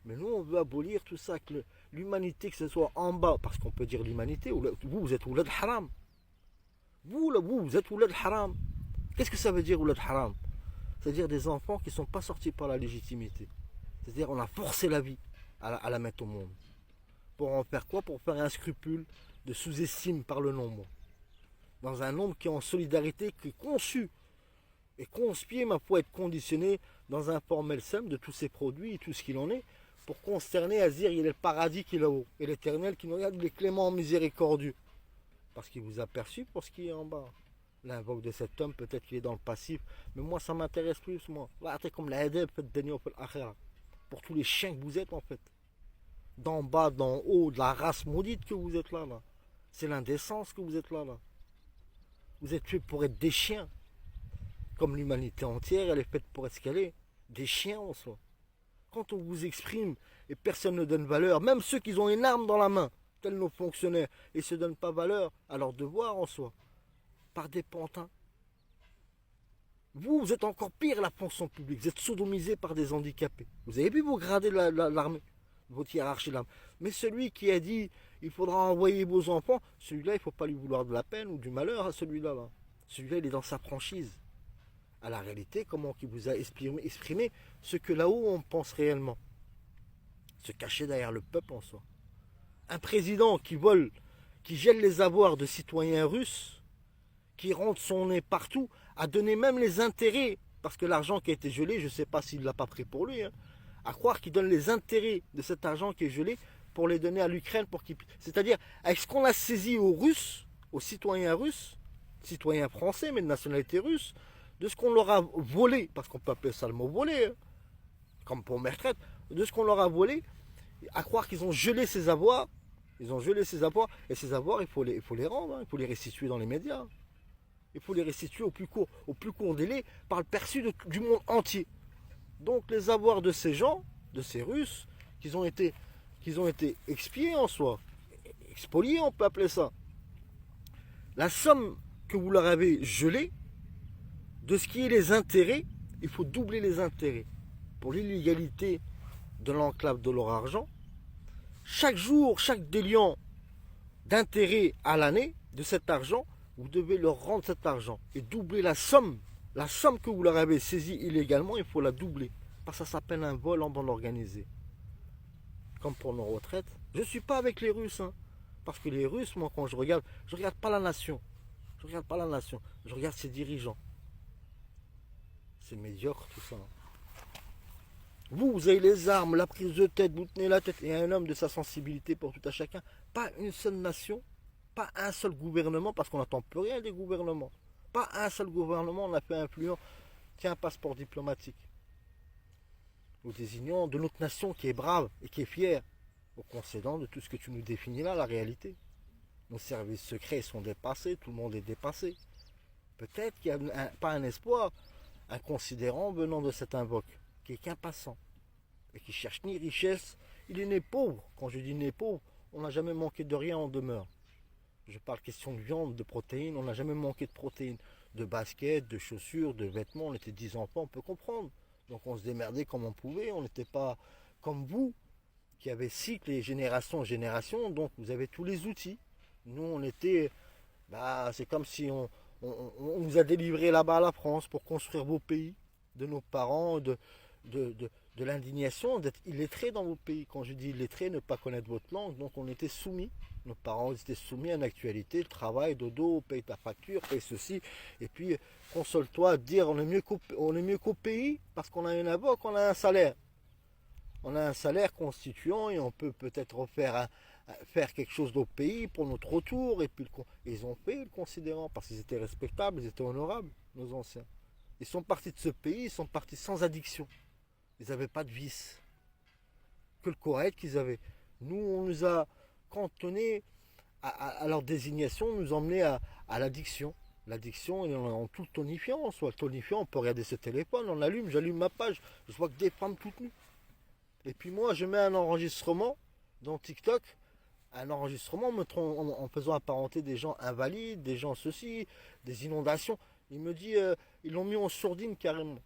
Mais nous, on veut abolir tout ça, que l'humanité, que ce soit en bas, parce qu'on peut dire l'humanité, vous êtes oulad haram. Vous êtes oulad haram. Qu'est-ce que ça veut dire oulad haram? C'est-à-dire des enfants qui ne sont pas sortis par la légitimité. C'est-à-dire on a forcé la vie à la mettre au monde. Pour en faire quoi? Pour faire un scrupule de sous-estime par le nombre. Dans un nombre qui est en solidarité, qui est conçu et conspié, pour être conditionné dans un formel simple de tous ces produits et tout ce qu'il en est, pour consterner à se dire il est le paradis qui est là-haut, et l'éternel qui nous regarde, il est clément miséricordieux. Parce qu'il vous a perçu pour ce qui est en bas. L'invoque de cet homme, peut-être qu'il est dans le passif, mais moi ça m'intéresse plus, moi. Comme la pour tous les chiens que vous êtes en fait. D'en bas, d'en haut, de la race maudite que vous êtes là. C'est l'indécence que vous êtes là. Vous êtes faits pour être des chiens. Comme l'humanité entière, elle est faite pour être ce qu'elle est. Des chiens en soi. Quand on vous exprime et personne ne donne valeur, même ceux qui ont une arme dans la main, tels nos fonctionnaires, et ne se donnent pas valeur à leur devoir en soi, par des pantins. Vous êtes encore pire, la fonction publique. Vous êtes sodomisé par des handicapés. Vous avez vu vous grader l'armée, votre hiérarchie de l'armée. Mais celui qui a dit il faudra envoyer vos enfants, celui-là, il ne faut pas lui vouloir de la peine ou du malheur à celui-là. Celui-là, il est dans sa franchise. À la réalité, comment il vous a exprimé ce que là-haut on pense réellement. Se cacher derrière le peuple en soi. Un président qui vole, qui gèle les avoirs de citoyens russes, qui rentre son nez partout, a donné même les intérêts, parce que l'argent qui a été gelé, je ne sais pas s'il ne l'a pas pris pour lui, à croire qu'il donne les intérêts de cet argent qui est gelé pour les donner à l'Ukraine, c'est-à-dire avec ce qu'on a saisi aux Russes, aux citoyens russes, citoyens français mais de nationalité russe, de ce qu'on leur a volé, parce qu'on peut appeler ça le mot volé, comme pour meurtre, de ce qu'on leur a volé, à croire qu'ils ont gelé ces avoirs, et ces avoirs, il faut les rendre, il faut les restituer dans les médias. Il faut les restituer au plus court délai par le perçu du monde entier. Donc les avoirs de ces gens, de ces Russes, qu'ils ont été expiés en soi, expoliés on peut appeler ça. La somme que vous leur avez gelée, de ce qui est les intérêts, il faut doubler les intérêts. Pour l'illégalité de l'enclave de leur argent, chaque jour, chaque déliant d'intérêt à l'année de cet argent, vous devez leur rendre cet argent et doubler la somme. La somme que vous leur avez saisie illégalement, il faut la doubler. Parce que ça s'appelle un vol en bande organisée. Comme pour nos retraites. Je ne suis pas avec les Russes. Parce que les Russes, moi, quand je regarde pas la nation. Je regarde ses dirigeants. C'est médiocre tout ça. Vous avez les armes, la prise de tête, vous tenez la tête. Et un homme de sa sensibilité pour tout à chacun. Pas une seule nation. Pas un seul gouvernement, parce qu'on n'attend plus rien des gouvernements. Pas un seul gouvernement on a fait influent. Tiens, un passeport diplomatique. Nous désignons de notre nation qui est brave et qui est fière, au concédant de tout ce que tu nous définis là, la réalité. Nos services secrets sont dépassés, tout le monde est dépassé. Peut-être qu'il n'y a pas un espoir, un considérant venant de cet invoque, qui est qu'un passant, et qui cherche ni richesse, il est né pauvre. Quand je dis né pauvre, on n'a jamais manqué de rien en demeure. Je parle question de viande, de protéines, on n'a jamais manqué de protéines, de baskets, de chaussures, de vêtements, on était 10 enfants, on peut comprendre. Donc on se démerdait comme on pouvait, on n'était pas comme vous, qui avez cycle et génération en génération, donc vous avez tous les outils. Nous on était, c'est comme si on nous a délivré là-bas à la France pour construire vos pays, de nos parents, de l'indignation d'être illettrés dans vos pays. Quand je dis illettrés, ne pas connaître votre langue, donc on était soumis. Nos parents étaient soumis à une actualité, le travail, dodo, paye ta facture, paye ceci, et puis console-toi, dire on est mieux qu'au pays, parce qu'on a une invoque, on a un salaire. On a un salaire constituant et on peut peut-être faire quelque chose d'autre pays pour notre retour. Et puis ils ont fait le considérant, parce qu'ils étaient respectables, ils étaient honorables, nos anciens. Ils sont partis de ce pays, ils sont partis sans addiction. Ils n'avaient pas de vice. Que le correct qu'ils avaient. Nous, on nous a cantonnés à leur désignation, nous emmenés à l'addiction. L'addiction en tout tonifiant, soit tonifiant, on peut regarder ce téléphone, on allume, j'allume ma page, je vois que des femmes toutes nues. Et puis moi, je mets un enregistrement dans TikTok, un enregistrement en faisant apparenter des gens invalides, des gens ceci, des inondations. Il me dit, ils l'ont mis en sourdine carrément.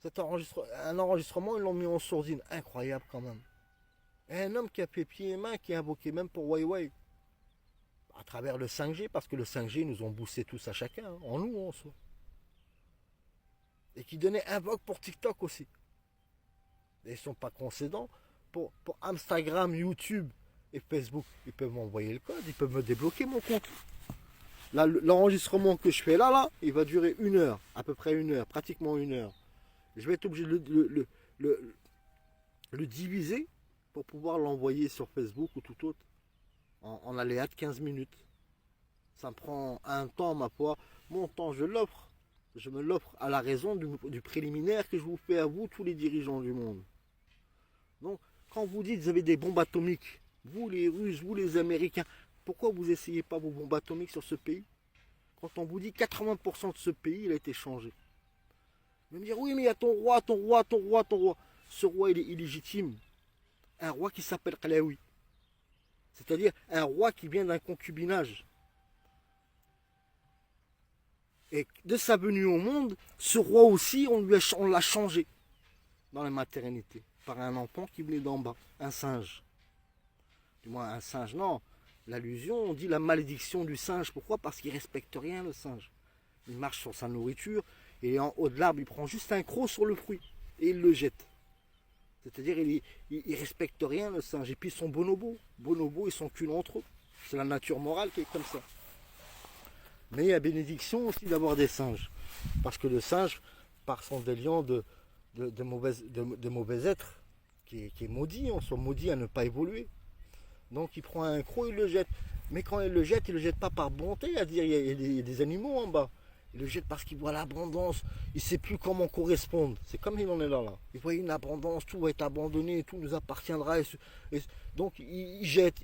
Un enregistrement, ils l'ont mis en sourdine. Incroyable quand même. Et un homme qui a fait pied et main, qui a invoqué même pour Huawei, à travers le 5G, parce que le 5G nous ont boosté tous à chacun, hein, en nous en soi. Et qui donnait un vogue pour TikTok aussi. Et ils ne sont pas concédants pour Instagram, YouTube et Facebook. Ils peuvent m'envoyer le code, ils peuvent me débloquer mon compte. Là, l'enregistrement que je fais là, il va durer 1 heure, à peu près 1 heure, pratiquement 1 heure. Je vais être obligé de le diviser pour pouvoir l'envoyer sur Facebook ou tout autre en aléa de 15 minutes. Ça me prend un temps, ma foi. Mon temps, je l'offre. Je me l'offre à la raison du préliminaire que je vous fais à vous, tous les dirigeants du monde. Donc, quand vous dites que vous avez des bombes atomiques, vous les Russes, vous les Américains, pourquoi vous n'essayez pas vos bombes atomiques sur ce pays? Quand on vous dit 80% de ce pays, il a été changé. Vous me dire, oui, mais il y a ton roi, ton roi, ton roi, ton roi. Ce roi, il est illégitime. Un roi qui s'appelle Qalaoui. C'est-à-dire un roi qui vient d'un concubinage. Et de sa venue au monde, ce roi aussi, on l'a changé dans la maternité par un enfant qui venait d'en bas, un singe. Du moins un singe, non. L'allusion, on dit la malédiction du singe. Pourquoi? Parce qu'il ne respecte rien, le singe. Il marche sur sa nourriture et en haut de l'arbre, il prend juste un croc sur le fruit et il le jette. C'est-à-dire, il ne respecte rien, le singe. Et puis, ils sont bonobos. Bonobos, ils sont qu'une entre eux. C'est la nature morale qui est comme ça. Mais il y a bénédiction aussi d'avoir des singes. Parce que le singe, par son déliant de mauvais êtres, qui est maudit, on soit maudit à ne pas évoluer. Donc il prend un croc, il le jette. Mais quand il le jette pas par bonté, à dire il y a des animaux en bas. Il le jette parce qu'il voit l'abondance. Il ne sait plus comment correspondre. C'est comme il en est là. Il voit une abondance, tout va être abandonné, tout nous appartiendra. Donc il jette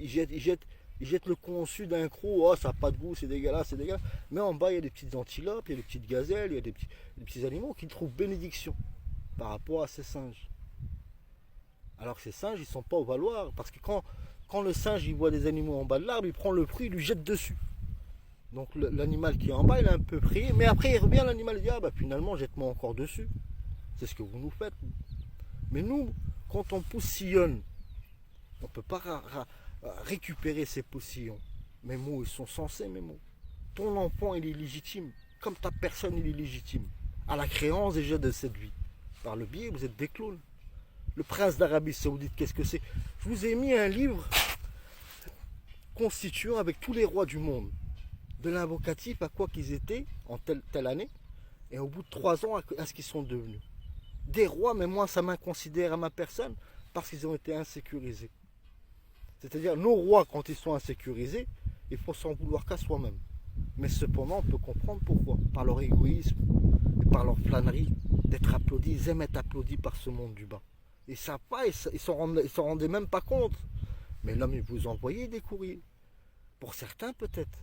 le conçu d'un croc. Oh, ça n'a pas de goût, c'est dégueulasse, c'est dégueulasse. Mais en bas, il y a des petites antilopes, il y a des petites gazelles, il y a des petits animaux qui trouvent bénédiction par rapport à ces singes. Alors que ces singes, ils ne sont pas au valoir. Parce que quand le singe il voit des animaux en bas de l'arbre, il prend le fruit, il lui jette dessus. Donc l'animal qui est en bas, il a un peu prié, mais après il revient, l'animal il dit, ah bah finalement jette-moi encore dessus. C'est ce que vous nous faites. Mais nous, quand on poussillonne, on ne peut pas récupérer ces poussillons. Mes mots, ils sont censés, mes mots. Ton enfant, il est légitime. Comme ta personne, il est légitime. À la créance déjà de cette vie. Par le biais, vous êtes des clones. Le prince d'Arabie Saoudite, qu'est-ce que c'est? Je vous ai mis un livre constituant avec tous les rois du monde. De l'invocatif à quoi qu'ils étaient en telle année. Et au bout de 3 ans, à ce qu'ils sont devenus. Des rois, mais moi, ça m'inconsidère à ma personne parce qu'ils ont été insécurisés. C'est-à-dire, nos rois, quand ils sont insécurisés, il faut s'en vouloir qu'à soi-même. Mais cependant, on peut comprendre pourquoi. Par leur égoïsme et par leur flânerie, d'être applaudis. Ils aiment être applaudis par ce monde du bas. Ils ne savent pas, ils ne s'en rendaient même pas compte. Mais l'homme, il vous envoyait des courriers. Pour certains, peut-être.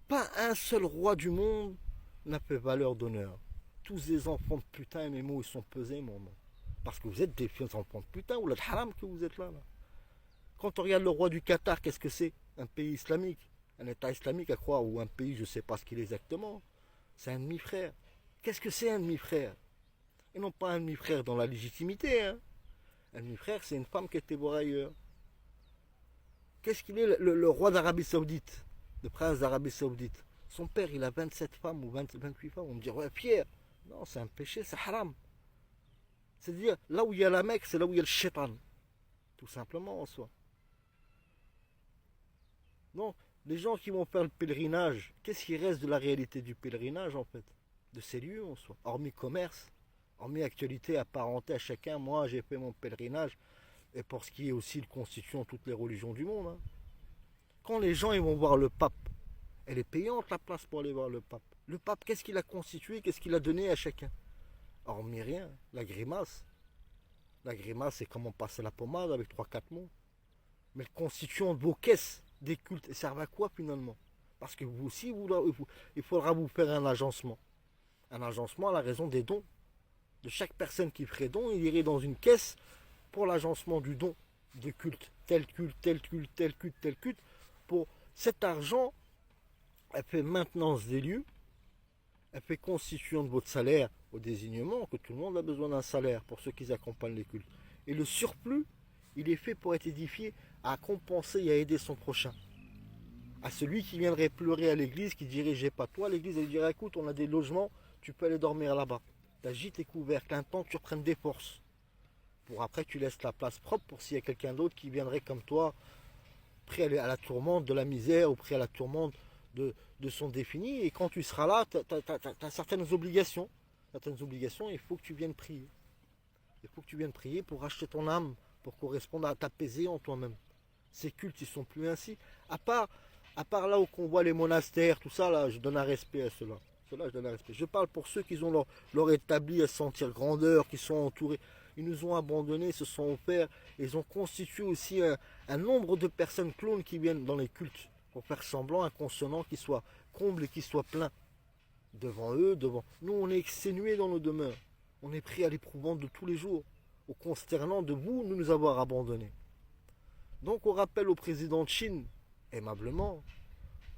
Pas un seul roi du monde n'a fait valeur d'honneur. Tous les enfants de putain, mes mots, ils sont pesés, mon nom. Parce que vous êtes des enfants de putain, ou le haram que vous êtes là. Quand on regarde le roi du Qatar, qu'est-ce que c'est? Un pays islamique. Un État islamique à croire, ou un pays, je ne sais pas ce qu'il est exactement. C'est un demi-frère. Qu'est-ce que c'est un demi-frère? Et non pas un demi-frère dans la légitimité. Hein. Un demi-frère, c'est une femme qui était voir ailleurs. Qu'est-ce qu'il est, le roi d'Arabie Saoudite? Le prince d'Arabie Saoudite. Son père, il a 27 femmes ou 28 femmes. On me dit, ouais, Pierre. Non, c'est un péché, c'est haram. C'est-à-dire, là où il y a la Mecque, c'est là où il y a le shaitan. Tout simplement, en soi. Donc, les gens qui vont faire le pèlerinage, qu'est-ce qui reste de la réalité du pèlerinage, en fait? De ces lieux, en soi. Hormis commerce, hormis actualité apparentée à chacun. Moi, j'ai fait mon pèlerinage. Et pour ce qui est aussi le constituant toutes les religions du monde. Hein. Quand les gens ils vont voir le pape, elle est payante la place pour aller voir le pape. Le pape, qu'est-ce qu'il a constitué? Qu'est-ce qu'il a donné à chacun? Hormis rien, la grimace. La grimace, c'est comment passer la pommade avec 3-4 mots. Mais le constituant de vos caisses des cultes, ça servent à quoi finalement? Parce que vous aussi, il faudra vous faire un agencement. Un agencement à la raison des dons. De chaque personne qui ferait don, il irait dans une caisse pour l'agencement du don de culte. Tel culte, tel culte, tel culte, tel culte. Pour cet argent, elle fait maintenance des lieux, elle fait constituant de votre salaire au désignement que tout le monde a besoin d'un salaire pour ceux qui accompagnent les cultes. Et le surplus, il est fait pour être édifié à compenser et à aider son prochain. À celui qui viendrait pleurer à l'église, qui dirait j'ai pas toi, l'église elle dirait écoute, on a des logements, tu peux aller dormir là-bas. T'agites tes couvercles, un temps que tu reprennes des forces. Pour après tu laisses la place propre pour s'il y a quelqu'un d'autre qui viendrait comme toi, prêt à la tourmente de la misère ou prêt à la tourmente de son défini. Et quand tu seras là, tu as certaines obligations. Certaines obligations, il faut que tu viennes prier. Il faut que tu viennes prier pour racheter ton âme, pour correspondre à t'apaiser en toi-même. Ces cultes, ils sont plus ainsi. À part là où on voit les monastères, tout ça, là, je donne un respect à cela. Cela, je donne un respect. Je parle pour ceux qui ont leur établi à sentir grandeur, qui sont entourés. Ils nous ont abandonnés, se sont offerts. Ils ont constitué aussi un nombre de personnes clones qui viennent dans les cultes pour faire semblant un consonant qui soit comble et qui soit plein. Devant eux, devant nous, on est exténués dans nos demeures. On est pris à l'éprouvante de tous les jours, au consternant de vous nous avoir abandonnés. Donc on rappelle au président de Chine, aimablement,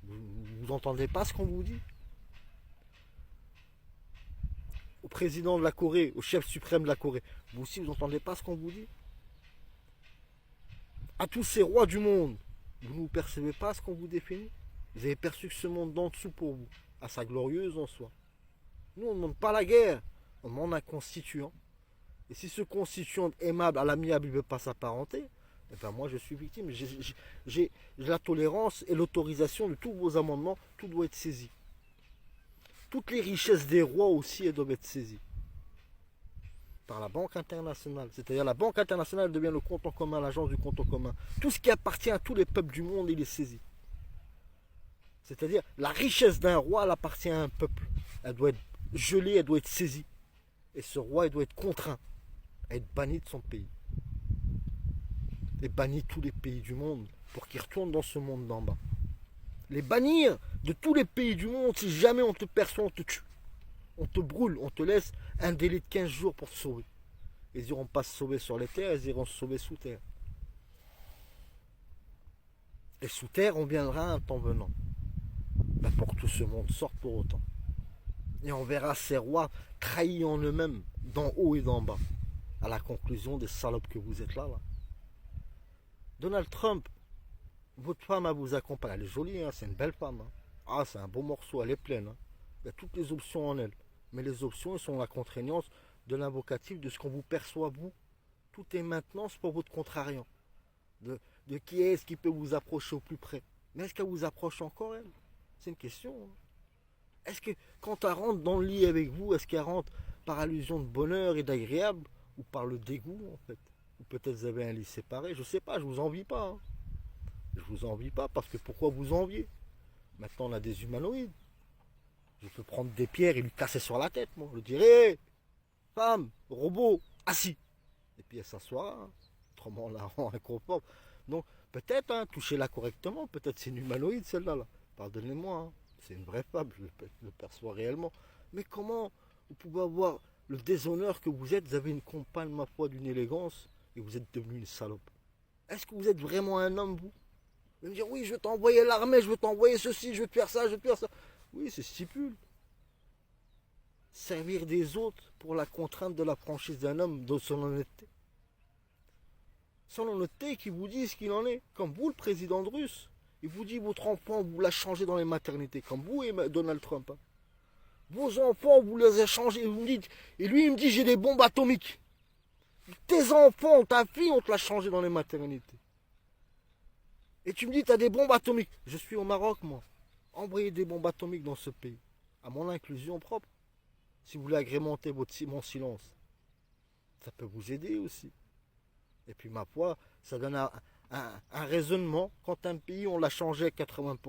vous n'entendez pas ce qu'on vous dit? Au président de la Corée, au chef suprême de la Corée, vous aussi vous n'entendez pas ce qu'on vous dit? À tous ces rois du monde, vous ne percevez pas ce qu'on vous définit? Vous avez perçu que ce monde d'en dessous pour vous, à sa glorieuse en soi. Nous on ne demande pas la guerre, on demande un constituant. Et si ce constituant aimable à l'amiable ne veut pas s'apparenter, eh ben moi je suis victime. J'ai la tolérance et l'autorisation de tous vos amendements, tout doit être saisi. Toutes les richesses des rois aussi, elles doivent être saisies. Par la Banque internationale. C'est-à-dire la Banque internationale devient le compte en commun, l'agence du compte en commun. Tout ce qui appartient à tous les peuples du monde, il est saisi. C'est-à-dire la richesse d'un roi, elle appartient à un peuple. Elle doit être gelée, elle doit être saisie. Et ce roi, il doit être contraint à être banni de son pays. Et banni de tous les pays du monde pour qu'il retourne dans ce monde d'en bas. Les bannir de tous les pays du monde, si jamais on te perçoit, on te tue. On te brûle, on te laisse un délai de 15 jours pour te sauver. Ils n'iront pas se sauver sur les terres, ils iront se sauver sous terre. Et sous terre, on viendra un temps venant. Ben pour que tout ce monde sorte pour autant. Et on verra ces rois trahis en eux-mêmes, d'en haut et d'en bas. À la conclusion des salopes que vous êtes là. Donald Trump, votre femme, elle vous accompagne. Elle est jolie, hein, c'est une belle femme. Hein. Ah, c'est un beau morceau, elle est pleine. Hein. Il y a toutes les options en elle. Mais les options, elles sont la contraignance de l'invocatif, de ce qu'on vous perçoit, vous. Tout est maintenance pour votre contrariant. De qui est-ce qui peut vous approcher au plus près. Mais est-ce qu'elle vous approche encore, elle? C'est une question. Hein. Est-ce que quand elle rentre dans le lit avec vous, est-ce qu'elle rentre par allusion de bonheur et d'agréable ou par le dégoût, en fait? Ou peut-être vous avez un lit séparé, je ne sais pas, je vous envie pas. Hein. Je vous envie pas parce que pourquoi vous enviez? Maintenant on a des humanoïdes. Je peux prendre des pierres et lui casser sur la tête, moi. Je dirais, femme, robot, assis. Et puis elle s'assoira. Hein. Autrement on la rend inconfortable. Donc peut-être, hein, touchez-la correctement. Peut-être c'est une humanoïde celle-là. Là. Pardonnez-moi, hein. C'est une vraie femme, je le perçois réellement. Mais comment vous pouvez avoir le déshonneur que vous êtes? Vous avez une compagne, ma foi, d'une élégance. Et vous êtes devenu une salope. Est-ce que vous êtes vraiment un homme, vous? Vous allez me dire, oui, je vais t'envoyer l'armée, je vais t'envoyer ceci, je vais te faire ça, je vais te faire ça. Oui, c'est stipule. Servir des autres pour la contrainte de la franchise d'un homme, de son honnêteté. Son honnêteté qui vous dit ce qu'il en est. Comme vous, le président de Russe. Il vous dit, votre enfant, vous l'a changé dans les maternités. Comme vous et Donald Trump. Hein. Vos enfants, vous les avez changés. Vous me dites, et lui, il me dit, j'ai des bombes atomiques. Tes enfants, ta fille, on te l'a changé dans les maternités. Et tu me dis, tu as des bombes atomiques. Je suis au Maroc, moi. Envoyez des bombes atomiques dans ce pays. À mon inclusion propre. Si vous voulez agrémenter mon silence. Ça peut vous aider aussi. Et puis, ma foi, ça donne un raisonnement. Quand un pays, on l'a changé à 80%.